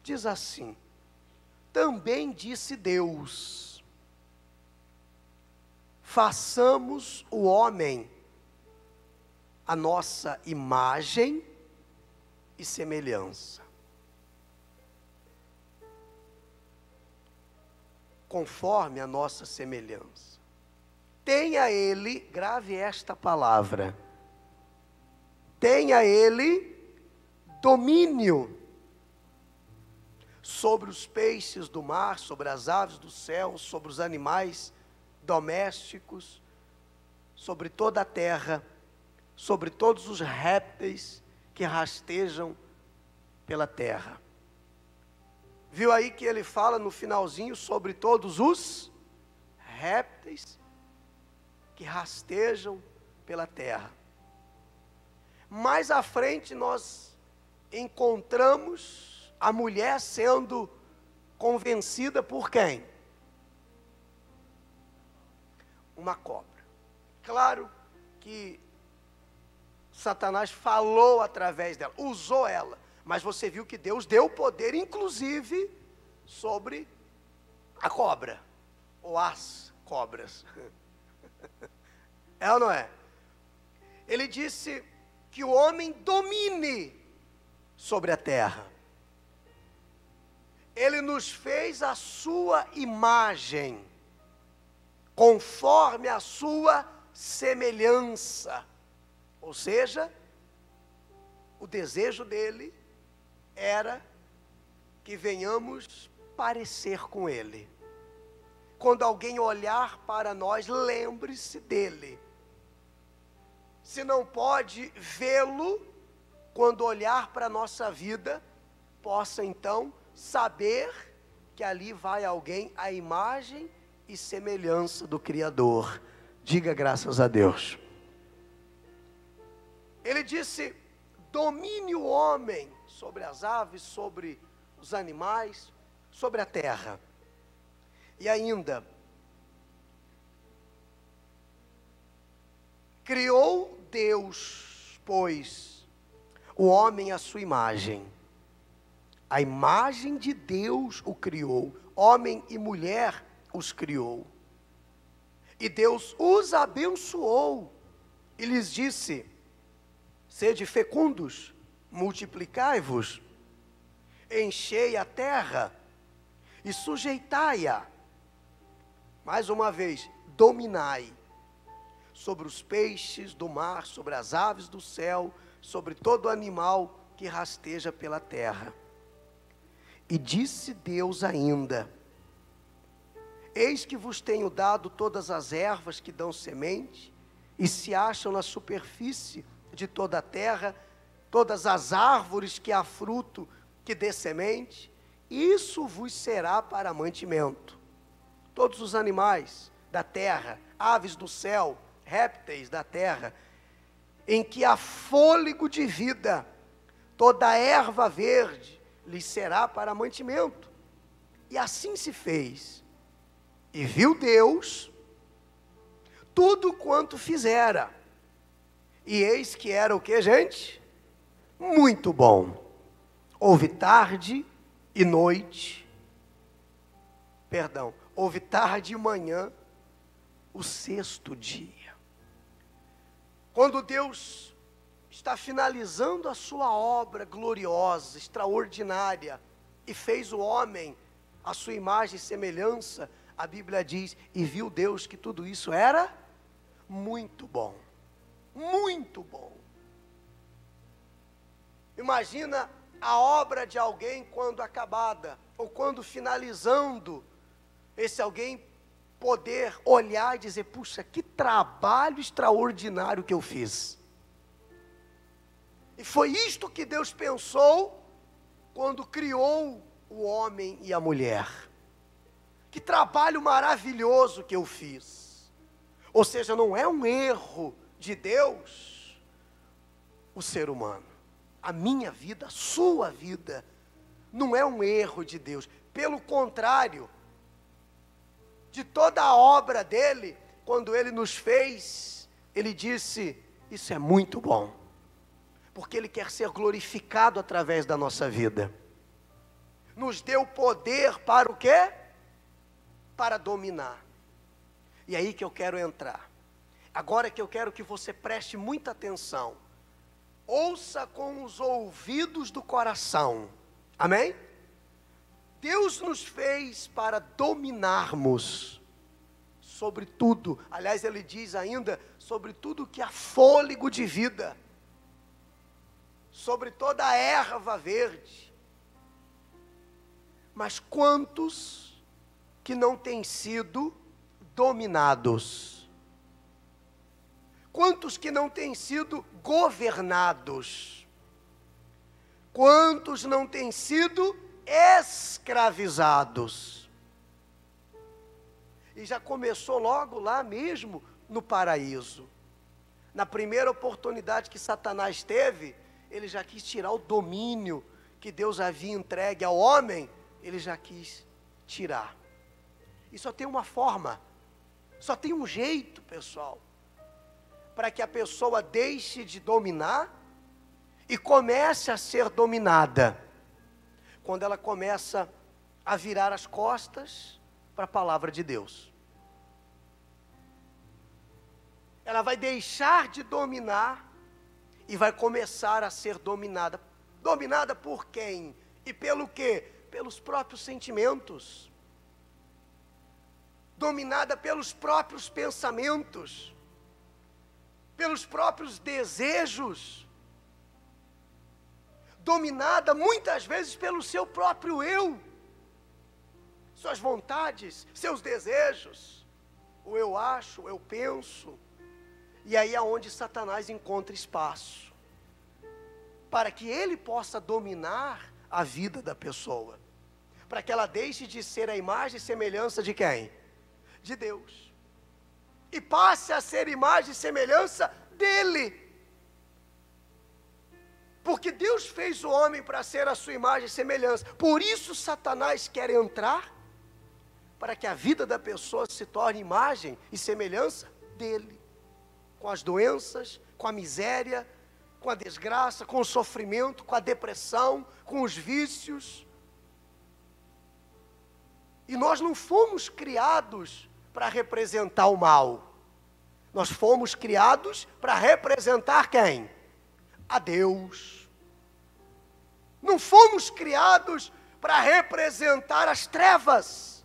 diz assim: também disse Deus, façamos o homem a nossa imagem e semelhança, conforme a nossa semelhança. Tenha ele, grave esta palavra, tenha ele domínio sobre os peixes do mar, sobre as aves do céu, sobre os animais domésticos, sobre toda a terra, sobre todos os répteis que rastejam pela terra. Viu aí que ele fala no finalzinho sobre todos os répteis que rastejam pela terra. Mais à frente nós encontramos a mulher sendo convencida por quem? Uma cobra. Claro que Satanás falou através dela, usou ela, mas você viu que Deus deu poder, inclusive, sobre a cobra, ou as cobras. É ou não é? Ele disse que o homem domine sobre a terra. Ele nos fez a sua imagem, conforme a sua semelhança. Ou seja, o desejo dele era que venhamos parecer com ele. Quando alguém olhar para nós, lembre-se dele. Se não pode vê-lo, quando olhar para a nossa vida, possa então saber que ali vai alguém à imagem e semelhança do Criador. Diga graças a Deus. Ele disse: domine o homem sobre as aves, sobre os animais, sobre a terra. E ainda, criou Deus, pois, o homem à sua imagem. A imagem de Deus o criou, homem e mulher os criou. E Deus os abençoou e lhes disse: sede fecundos, multiplicai-vos, enchei a terra e sujeitai-a. Mais uma vez, dominai sobre os peixes do mar, sobre as aves do céu, sobre todo animal que rasteja pela terra. E disse Deus ainda: eis que vos tenho dado todas as ervas que dão semente, e se acham na superfície de toda a terra, todas as árvores que há fruto que dê semente, isso vos será para mantimento. Todos os animais da terra, aves do céu, répteis da terra, em que há fôlego de vida, toda erva verde lhes será para mantimento. E assim se fez. E viu Deus tudo quanto fizera. E eis que era o que, gente? Muito bom. Houve tarde e noite. Houve tarde e manhã, o sexto dia. Quando Deus está finalizando a sua obra gloriosa, extraordinária, e fez o homem à sua imagem e semelhança, a Bíblia diz: e viu Deus que tudo isso era muito bom. Muito bom. Imagina a obra de alguém quando acabada, ou quando finalizando, esse alguém poder olhar e dizer: puxa, que trabalho extraordinário que eu fiz. E foi isto que Deus pensou quando criou o homem e a mulher. Que trabalho maravilhoso que eu fiz. Ou seja, não é um erro de Deus o ser humano. A minha vida, a sua vida, não é um erro de Deus. Pelo contrário, de toda a obra dele, quando ele nos fez, ele disse: isso é muito bom, porque ele quer ser glorificado através da nossa vida. nos deu poder para o quê? Para dominar. E aí que eu quero entrar. Agora que eu quero que você preste muita atenção. Ouça com os ouvidos do coração. Amém? Deus nos fez para dominarmos sobre tudo. Aliás, ele diz ainda, sobre tudo que há fôlego de vida. Sobre toda a erva verde. Mas quantos que não têm sido dominados? Quantos que não têm sido governados? Quantos não têm sido escravizados? E já começou logo lá mesmo no paraíso. Na primeira oportunidade que Satanás teve, ele já quis tirar o domínio que Deus havia entregue ao homem, ele já quis tirar. E só tem uma forma, só tem um jeito, pessoal, para que a pessoa deixe de dominar e comece a ser dominada. Quando ela começa a virar as costas para a palavra de Deus. Ela vai deixar de dominar e vai começar a ser dominada. Dominada por quem? E pelo quê? Pelos próprios sentimentos. Dominada pelos próprios pensamentos. Pelos próprios desejos. Dominada muitas vezes pelo seu próprio eu. Suas vontades, seus desejos. O eu acho, eu penso. E aí é onde Satanás encontra espaço. Para que ele possa dominar a vida da pessoa. Para que ela deixe de ser a imagem e semelhança de quem? De Deus. E passe a ser imagem e semelhança dele. Porque Deus fez o homem para ser a sua imagem e semelhança. Por isso Satanás quer entrar, para que a vida da pessoa se torne imagem e semelhança dele. Com as doenças, com a miséria, com a desgraça, com o sofrimento, com a depressão, com os vícios. E nós não fomos criados para representar o mal. Nós fomos criados para representar quem? A Deus. Não fomos criados para representar as trevas.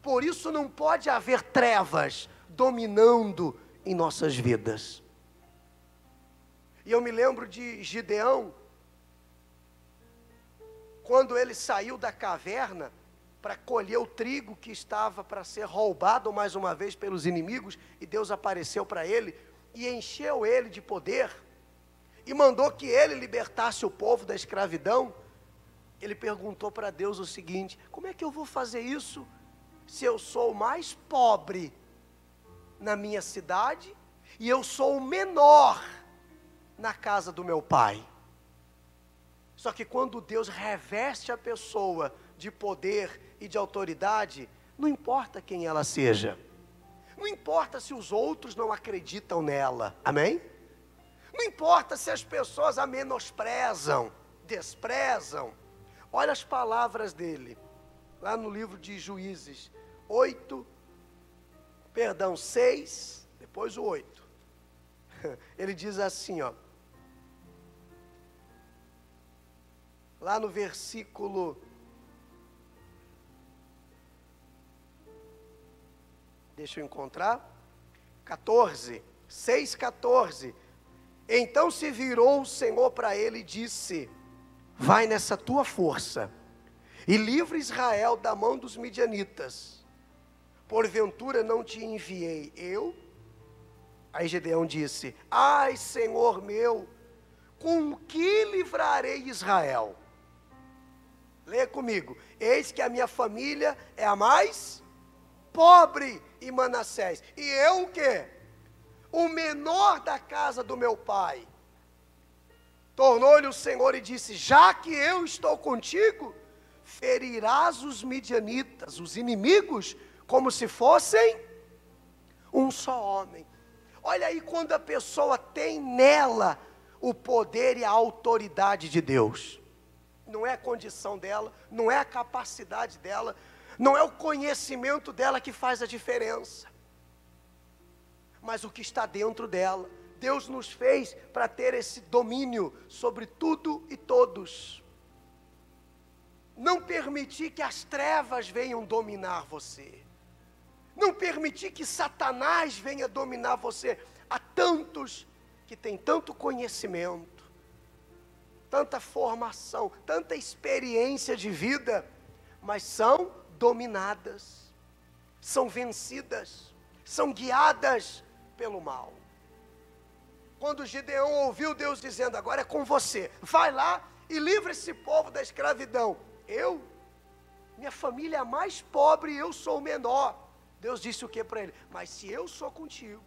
Por isso não pode haver trevas dominando em nossas vidas. E eu me lembro de Gideão, quando ele saiu da caverna para colher o trigo que estava para ser roubado mais uma vez pelos inimigos, e Deus apareceu para ele e encheu ele de poder, e mandou que ele libertasse o povo da escravidão. Ele perguntou para Deus o seguinte: como é que eu vou fazer isso, se eu sou o mais pobre na minha cidade, e eu sou o menor na casa do meu pai? Só que quando Deus reveste a pessoa de poder e de autoridade, não importa quem ela seja, não importa se os outros não acreditam nela, amém? Não importa se as pessoas a menosprezam, desprezam. Olha as palavras dele, lá no livro de Juízes 6, depois o 8. Ele diz assim, ó, lá no versículo, deixa eu encontrar, 6:14. Então se virou o Senhor para ele e disse: vai nessa tua força e livra Israel da mão dos midianitas. Porventura não te enviei eu? Aí Gideão disse: ai, Senhor meu, com que livrarei Israel? Leia comigo: eis que a minha família é a mais pobre em Manassés, e eu o quê? O menor da casa do meu pai. Tornou-lhe o Senhor e disse: já que eu estou contigo, ferirás os midianitas, os inimigos, como se fossem um só homem. Olha aí, quando a pessoa tem nela o poder e a autoridade de Deus. não é a condição dela, não é a capacidade dela, não é o conhecimento dela que faz a diferença, mas o que está dentro dela. Deus nos fez para ter esse domínio sobre tudo e todos. Não permitir que as trevas venham dominar você. Não permitir que Satanás venha dominar você. Há tantos que têm tanto conhecimento, tanta formação, tanta experiência de vida, mas são dominadas, são vencidas, são guiadas pelo mal. Quando Gideão ouviu Deus dizendo: agora é com você, vai lá e livra esse povo da escravidão. Minha família é a mais pobre e eu sou o menor. Deus disse o que para ele? Mas se eu sou contigo,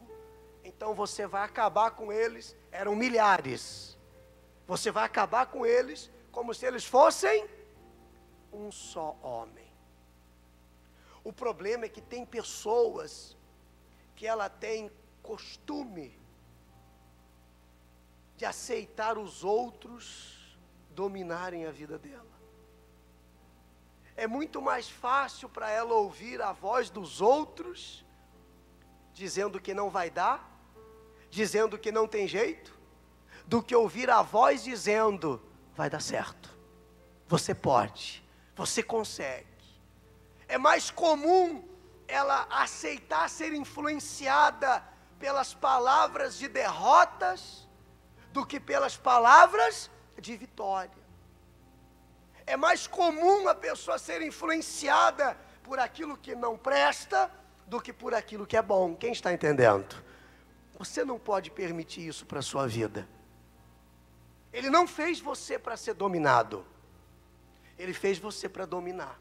então você vai acabar com eles. Eram milhares. Você vai acabar com eles como se eles fossem um só homem. O problema é que tem pessoas que ela tem costume de aceitar os outros dominarem a vida dela. É muito mais fácil para ela ouvir a voz dos outros, dizendo que não vai dar, dizendo que não tem jeito, do que ouvir a voz dizendo: vai dar certo, você pode, você consegue. É mais comum ela aceitar ser influenciada pelas palavras de derrotas, do que pelas palavras de vitória. É mais comum a pessoa ser influenciada por aquilo que não presta, do que por aquilo que é bom. Quem está entendendo? Você não pode permitir isso para a sua vida. Ele não fez você para ser dominado. Ele fez você para dominar.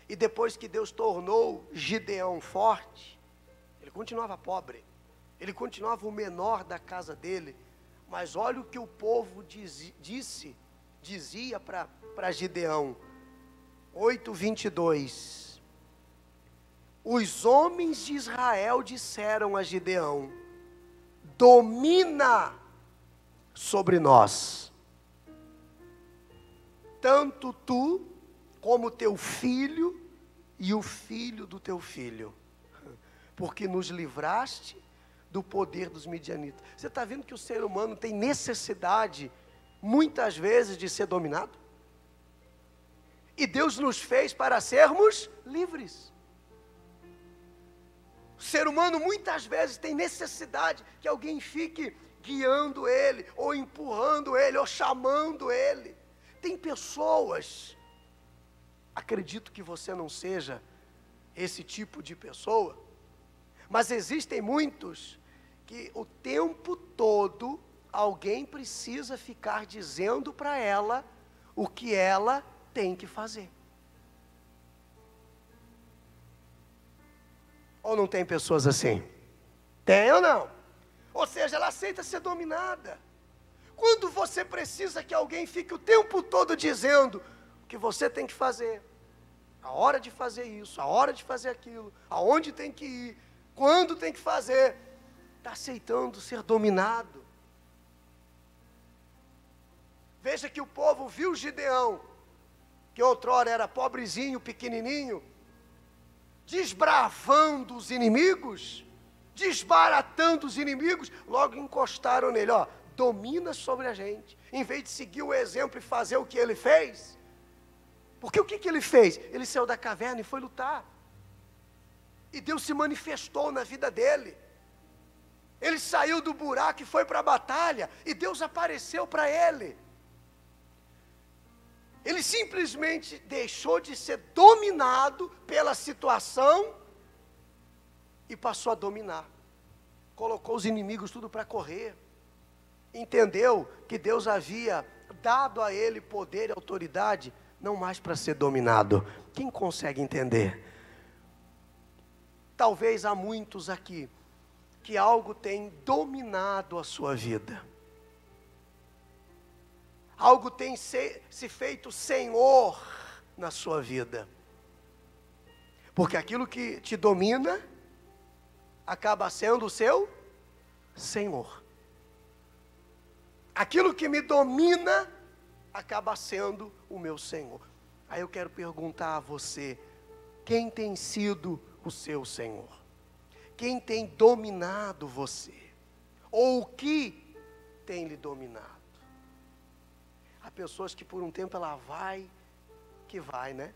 E depois que Deus tornou Gideão forte, ele continuava pobre. Ele continuava o menor da casa dele. Mas olha o que o povo dizia para Gideão. 8:22. Os homens de Israel disseram a Gideão: domina sobre nós, tanto tu como teu filho e o filho do teu filho, porque nos livraste do poder dos midianitas. Você está vendo que o ser humano tem necessidade, muitas vezes, de ser dominado? E Deus nos fez para sermos livres. O ser humano muitas vezes tem necessidade que alguém fique guiando ele, ou empurrando ele, ou chamando ele. Tem pessoas, acredito que você não seja esse tipo de pessoa, mas existem muitos que o tempo todo alguém precisa ficar dizendo para ela o que ela tem que fazer. Ou não tem pessoas assim? Tem ou não? Ou seja, ela aceita ser dominada. Quando você precisa que alguém fique o tempo todo dizendo o que você tem que fazer, a hora de fazer isso, a hora de fazer aquilo, aonde tem que ir, quando tem que fazer, está aceitando ser dominado. Veja que o povo viu Gideão, que outrora era pobrezinho, pequenininho, desbravando os inimigos, desbaratando os inimigos, logo encostaram nele: ó, domina sobre a gente, em vez de seguir o exemplo e fazer o que ele fez. Porque o que ele fez? Ele saiu da caverna e foi lutar, e Deus se manifestou na vida dele. Ele saiu do buraco e foi para a batalha, e Deus apareceu para ele. Ele simplesmente deixou de ser dominado pela situação e passou a dominar. Colocou os inimigos tudo para correr. Entendeu que Deus havia dado a ele poder e autoridade, não mais para ser dominado. Quem consegue entender? Talvez há muitos aqui que algo tem dominado a sua vida. Algo tem se feito senhor na sua vida. Porque aquilo que te domina acaba sendo o seu senhor. Aquilo que me domina acaba sendo o meu Senhor. Aí eu quero perguntar a você, quem tem sido o seu Senhor? Quem tem dominado você? Ou o que tem lhe dominado? Há pessoas que por um tempo ela vai, né?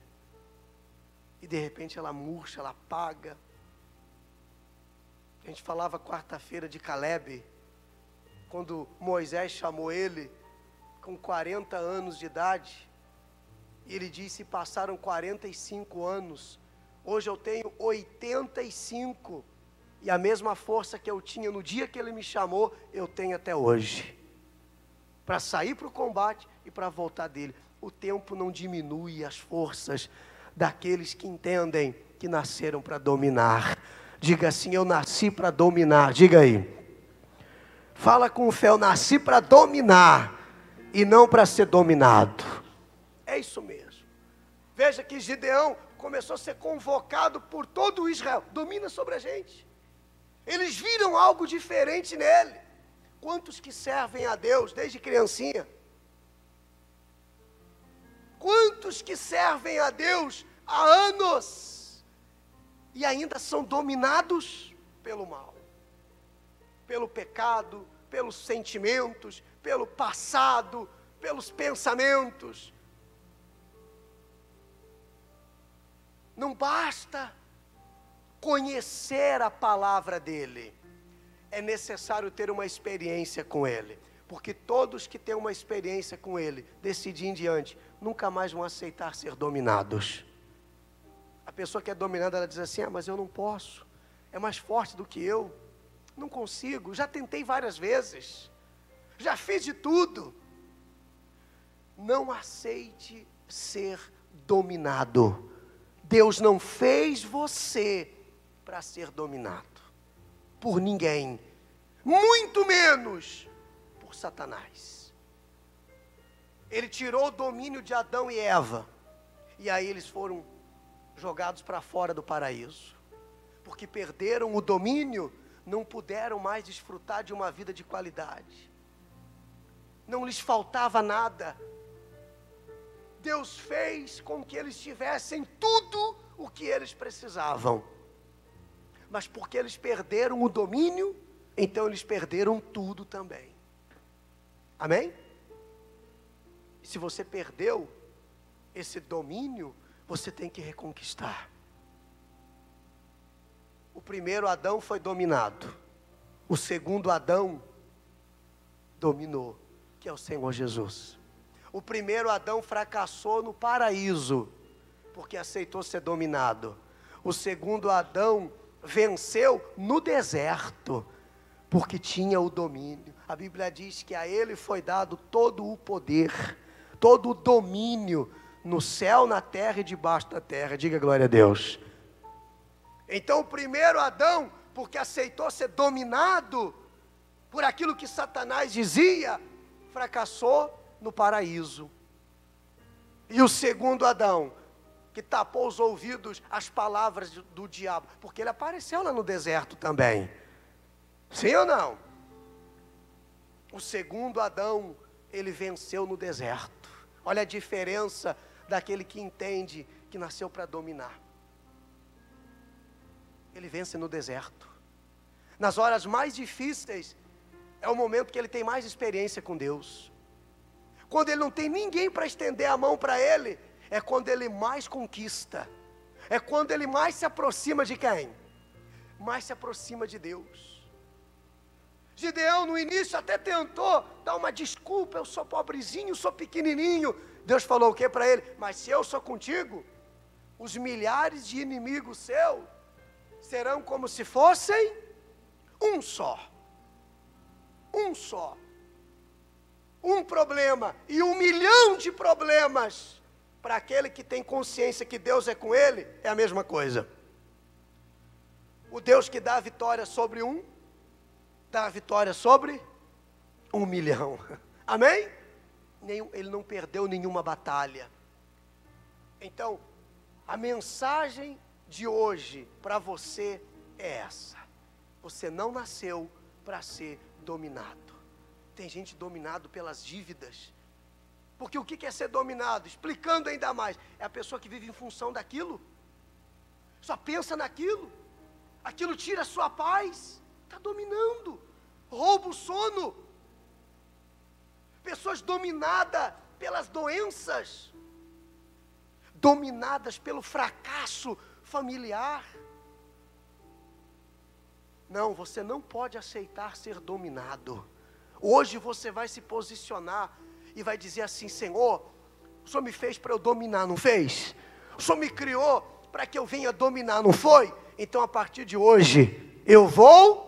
E de repente ela murcha, ela apaga. A gente falava quarta-feira de Caleb, quando Moisés chamou ele com 40 anos de idade, e ele disse: passaram 45 anos, hoje eu tenho 85, e a mesma força que eu tinha no dia que ele me chamou, eu tenho até hoje, para sair para o combate e para voltar dele. O tempo não diminui as forças daqueles que entendem que nasceram para dominar. Diga assim: eu nasci para dominar. Diga aí, fala com fé: eu nasci para dominar e não para ser dominado. É isso mesmo. Veja que Gideão começou a ser convocado por todo Israel: domina sobre a gente. Eles viram algo diferente nele. Quantos que servem a Deus desde criancinha? Quantos que servem a Deus há anos e ainda são dominados pelo mal, pelo pecado, pelos sentimentos, pelo passado, pelos pensamentos? Não basta conhecer a palavra dele, é necessário ter uma experiência com ele, porque todos que têm uma experiência com ele, desse dia em diante, nunca mais vão aceitar ser dominados. A pessoa que é dominada, ela diz assim: ah, mas eu não posso, é mais forte do que eu, não consigo, já tentei várias vezes, já fiz de tudo. Não aceite ser dominado. Deus não fez você para ser dominado por ninguém, muito menos por Satanás. Ele tirou o domínio de Adão e Eva, e aí eles foram jogados para fora do paraíso, porque perderam o domínio, não puderam mais desfrutar de uma vida de qualidade, não lhes faltava nada. Deus fez com que eles tivessem tudo o que eles precisavam, mas porque eles perderam o domínio, então eles perderam tudo também. Amém? E se você perdeu esse domínio, você tem que reconquistar. O primeiro Adão foi dominado, o segundo Adão dominou, que é o Senhor Jesus. O primeiro Adão fracassou no paraíso, porque aceitou ser dominado. O segundo Adão venceu no deserto, porque tinha o domínio. A Bíblia diz que a ele foi dado todo o poder, todo o domínio, no céu, na terra e debaixo da terra. Diga glória a Deus. Então o primeiro Adão, porque aceitou ser dominado por aquilo que Satanás dizia, fracassou no paraíso. E o segundo Adão, que tapou os ouvidos às palavras do diabo, porque ele apareceu lá no deserto também. Sim ou não? O segundo Adão, ele venceu no deserto. Olha a diferença daquele que entende que nasceu para dominar. Ele vence no deserto. Nas horas mais difíceis, é o momento que ele tem mais experiência com Deus. Quando ele não tem ninguém para estender a mão para ele, é quando ele mais conquista. É quando ele mais se aproxima de quem? Mais se aproxima de Deus. Gideão no início até tentou dar uma desculpa: eu sou pobrezinho, sou pequenininho. Deus falou o que para ele? Mas se eu sou contigo, os milhares de inimigos seus serão como se fossem um só. Um só. Um problema e 1 milhão de problemas, para aquele que tem consciência que Deus é com ele, é a mesma coisa. O Deus que dá a vitória sobre um, dá a vitória sobre 1 milhão. Amém? Ele não perdeu nenhuma batalha. Então, a mensagem de hoje para você é essa: você não nasceu para ser dominado. Tem gente dominado pelas dívidas, Porque o que é ser dominado? Explicando ainda mais, é a pessoa que vive em função daquilo, só pensa naquilo, aquilo tira a sua paz, está dominando, rouba o sono. Pessoas dominadas pelas doenças, dominadas pelo fracasso familiar. Não, você não pode aceitar ser dominado. Hoje você vai se posicionar e vai dizer assim: Senhor, o Senhor me fez para eu dominar, não fez? O Senhor me criou para que eu venha dominar, não foi? Então a partir de hoje, eu vou...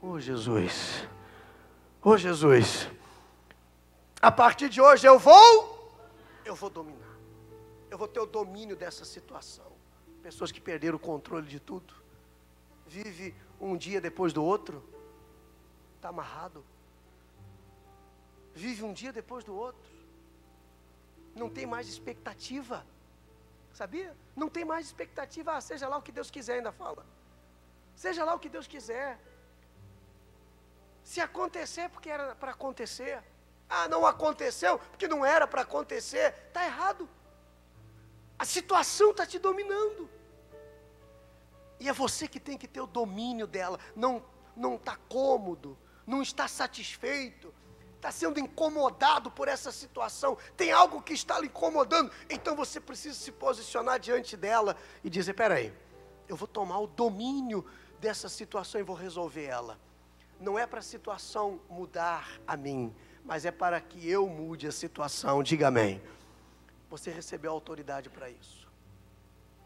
Oh Jesus, oh Jesus, a partir de hoje eu vou dominar. Eu vou ter o domínio dessa situação. Pessoas que perderam o controle de tudo, vive um dia depois do outro, está amarrado, vive um dia depois do outro, não tem mais expectativa, sabia? Não tem mais expectativa. Seja lá o que Deus quiser, ainda fala, seja lá o que Deus quiser, se acontecer porque era para acontecer, não aconteceu porque não era para acontecer, está errado, a situação está te dominando, e é você que tem que ter o domínio dela. Não está cômodo, não está satisfeito, está sendo incomodado por essa situação, tem algo que está lhe incomodando, então você precisa se posicionar diante dela e dizer: peraí, eu vou tomar o domínio dessa situação e vou resolver ela. Não é para a situação mudar a mim, mas é para que eu mude a situação. Diga amém. Você recebeu autoridade para isso.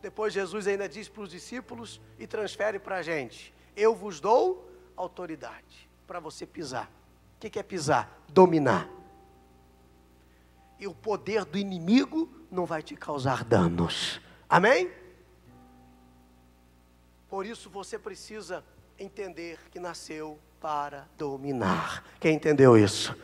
Depois Jesus ainda diz para os discípulos e transfere para a gente: eu vos dou autoridade para você pisar. O que é pisar? Dominar. E o poder do inimigo não vai te causar danos. Amém? Por isso você precisa entender que nasceu para dominar. Quem entendeu isso?